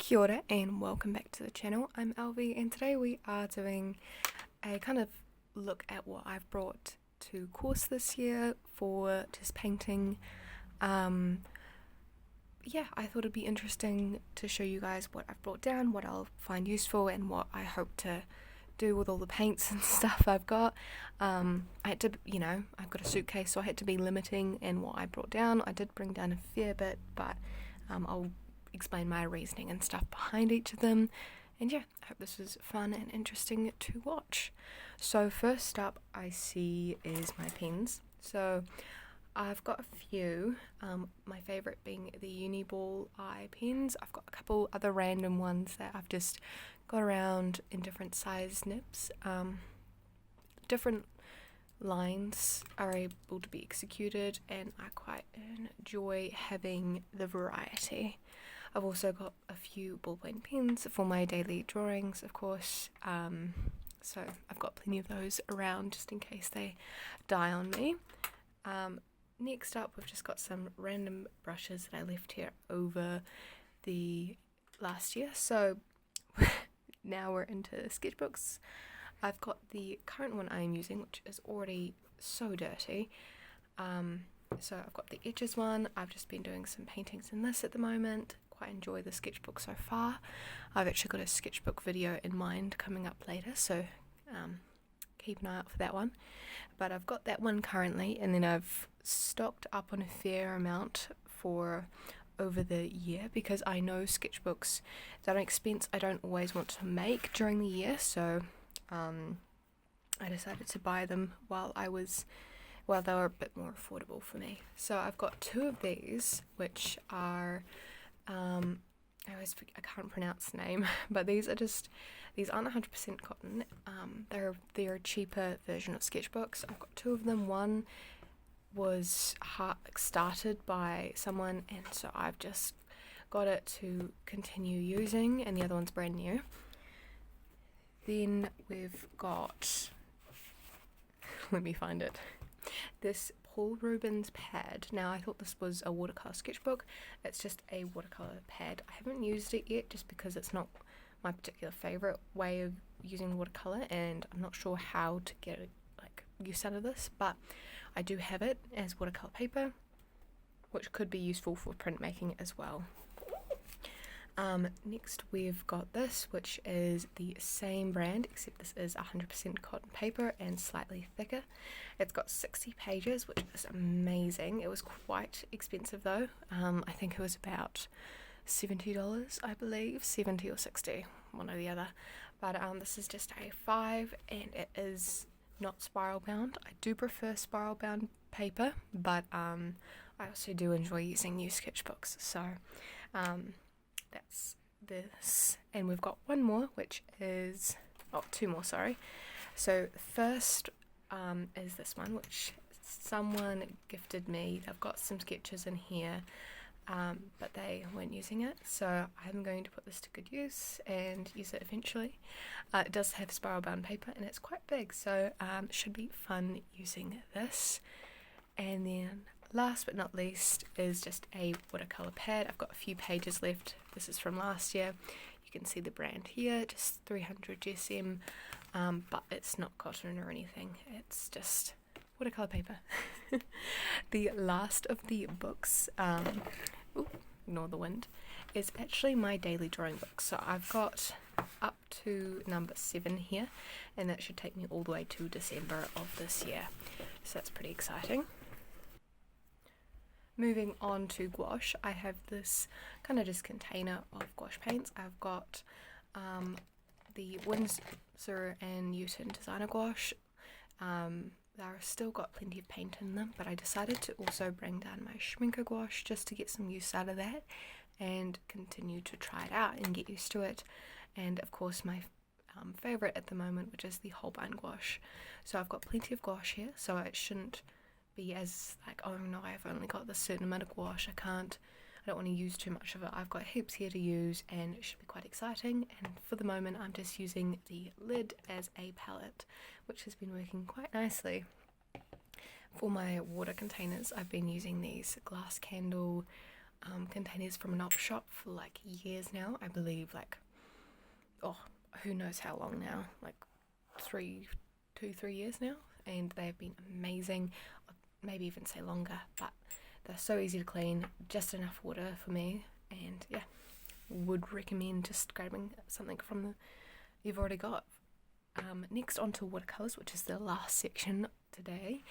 Kia ora and welcome back to the channel. I'm Elvie and today we are doing a kind of look at what I've brought to course this year for just painting. Yeah, I thought it'd be interesting to show you guys what I've brought down, what I'll find useful and what I hope to do with all the paints and stuff I've got. I had to, I've got a suitcase, so I had to be limiting in what I brought down. I did bring down a fair bit, but I'll explain my reasoning and stuff behind each of them. And yeah, I hope this is fun and interesting to watch. So first up I see is my pens. So I've got a few, my favourite being the Uni Ball eye pens. I've got a couple other random ones that I've just got around in different size nibs. Different lines are able to be executed and I quite enjoy having the variety. I've also got a few ballpoint pens for my daily drawings, of course, so I've got plenty of those around just in case they die on me. Next up, we've just got some random brushes that I left here over the last year, so now we're into sketchbooks. I've got the current one I'm using, which is already so dirty. So I've got the Edges one. I've just been doing some paintings in this at the moment. Quite enjoy the sketchbook so far. I've actually got a sketchbook video in mind coming up later, so keep an eye out for that one. But I've got that one currently, and then I've stocked up on a fair amount for over the year because I know sketchbooks that are an expense I don't always want to make during the year, so I decided to buy them while they were a bit more affordable for me. So I've got two of these, which are I can't pronounce the name, but these aren't 100% cotton. They're a cheaper version of sketchbooks. I've got two of them. One was started by someone, and so I've just got it to continue using, and the other one's brand new. Then we've got, let me find it, this Paul Rubens pad. Now I thought this was a watercolour sketchbook. It's just a watercolour pad. I haven't used it yet just because it's not my particular favourite way of using watercolour and I'm not sure how to get use out of this, but I do have it as watercolour paper, which could be useful for printmaking as well. Next we've got this, which is the same brand, except this is 100% cotton paper and slightly thicker. It's got 60 pages, which is amazing. It was quite expensive though. I think it was about $70, I believe, 70 or 60, one or the other. But this is just a 5 and it is not spiral bound. I do prefer spiral bound paper, but I also do enjoy using new sketchbooks, so that's this. And we've got one more, which is two more, sorry. So the first is this one, which someone gifted me. They've got some sketches in here, but they weren't using it, so I'm going to put this to good use and use it eventually. It does have spiral bound paper and it's quite big, so it should be fun using this. And then last but not least is just a watercolour pad. I've got a few pages left. This is from last year. You can see the brand here, just 300 GSM, but it's not cotton or anything. It's just watercolour paper. The last of the books, ignore the wind, is actually my daily drawing book. So I've got up to number 7 here, and that should take me all the way to December of this year. So that's pretty exciting. Moving on to gouache, I have this kind of just container of gouache paints. I've got the Winsor & Newton designer gouache. They've still got plenty of paint in them, but I decided to also bring down my Schminke gouache just to get some use out of that and continue to try it out and get used to it. And of course my favourite at the moment, which is the Holbein gouache. So I've got plenty of gouache here, so it shouldn't be as oh no, I've only got this certain amount of gouache, I don't want to use too much of it. I've got heaps here to use and it should be quite exciting, and for the moment I'm just using the lid as a palette, which has been working quite nicely. For my water containers I've been using these glass candle containers from an op shop for like years now. I believe like, oh, who knows how long now, like 3 years now, and they've been amazing, maybe even say longer, but they're so easy to clean, just enough water for me, and yeah, would recommend just grabbing something from the you've already got. Next on to watercolours, which is the last section today.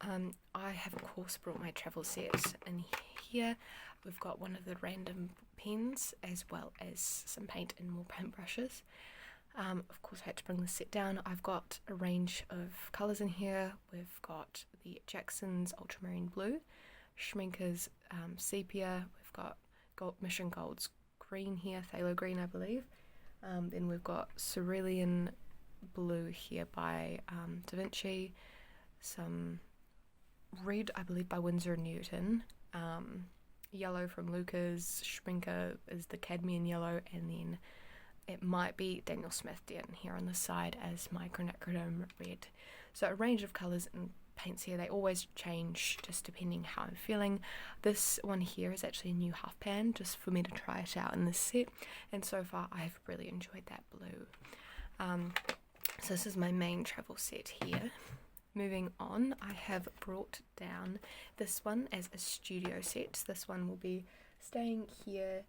I have of course brought my travel set in here. We've got one of the random pens as well as some paint and more paintbrushes. Of course I had to bring the set down. I've got a range of colours in here. We've got the Jackson's Ultramarine Blue, Schminker's Sepia, we've got Mission Gold's green here, Phthalo Green I believe. Then we've got Cerulean Blue here by Da Vinci, some red I believe by Winsor & Newton, yellow from Lucas, Schminker is the cadmium yellow, and then it might be Daniel Smith down here on the side as my Quinacridone red. So a range of colours and paints here. They always change just depending how I'm feeling. This one here is actually a new half pan just for me to try it out in this set, and so far I've really enjoyed that blue. So this is my main travel set here. Moving on, I have brought down this one as a studio set. This one will be staying here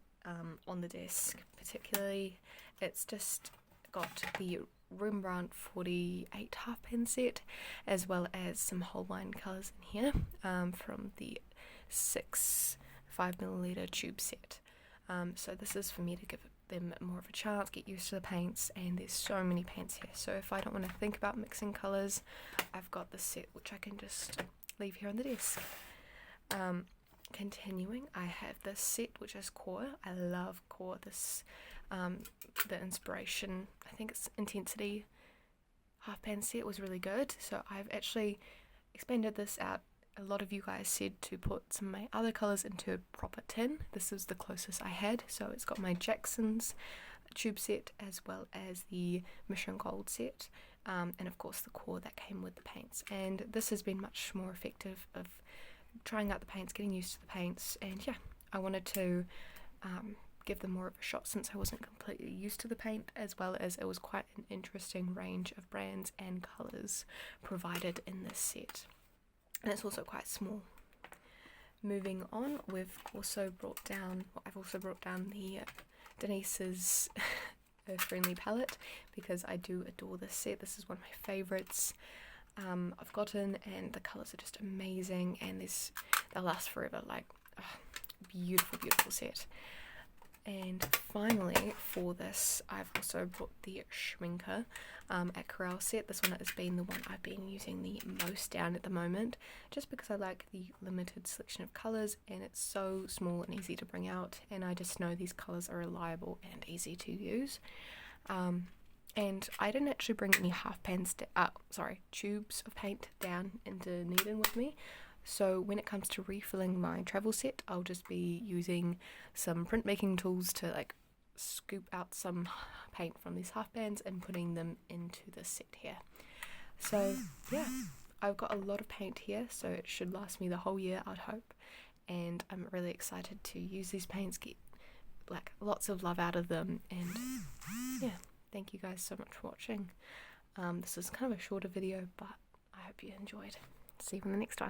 on the desk particularly. It's just got the Rembrandt 48 half pan set as well as some whole wine colours in here from the 6 5ml tube set. So this is for me to give them more of a chance, get used to the paints, and there's so many paints here, so if I don't want to think about mixing colours, I've got this set which I can just leave here on the desk. Continuing, I have this set which is Core. I love Core. This the inspiration, I think it's Intensity half pan set was really good, so I've actually expanded this out. A lot of you guys said to put some of my other colours into a proper tin. This is the closest I had, so it's got my Jackson's tube set as well as the Mission Gold set, and of course the Core that came with the paints, and this has been much more effective of trying out the paints, getting used to the paints, and yeah, I wanted to give them more of a shot since I wasn't completely used to the paint, as well as it was quite an interesting range of brands and colours provided in this set, and it's also quite small. Moving on, I've also brought down the Denise's Earth Friendly palette because I do adore this set. This is one of my favourites I've gotten, and the colours are just amazing, and they'll last forever. Like, beautiful set. And finally, for this, I've also brought the Schminker Aquarelle set. This one has been the one I've been using the most down at the moment, just because I like the limited selection of colours, and it's so small and easy to bring out, and I just know these colours are reliable and easy to use. And I didn't actually bring any tubes of paint down into Dunedin with me. So when it comes to refilling my travel set, I'll just be using some printmaking tools to like scoop out some paint from these half pans and putting them into the set here. So yeah, I've got a lot of paint here, so it should last me the whole year, I'd hope. And I'm really excited to use these paints, get like lots of love out of them, and yeah, thank you guys so much for watching. This is kind of a shorter video, but I hope you enjoyed. See you in the next one.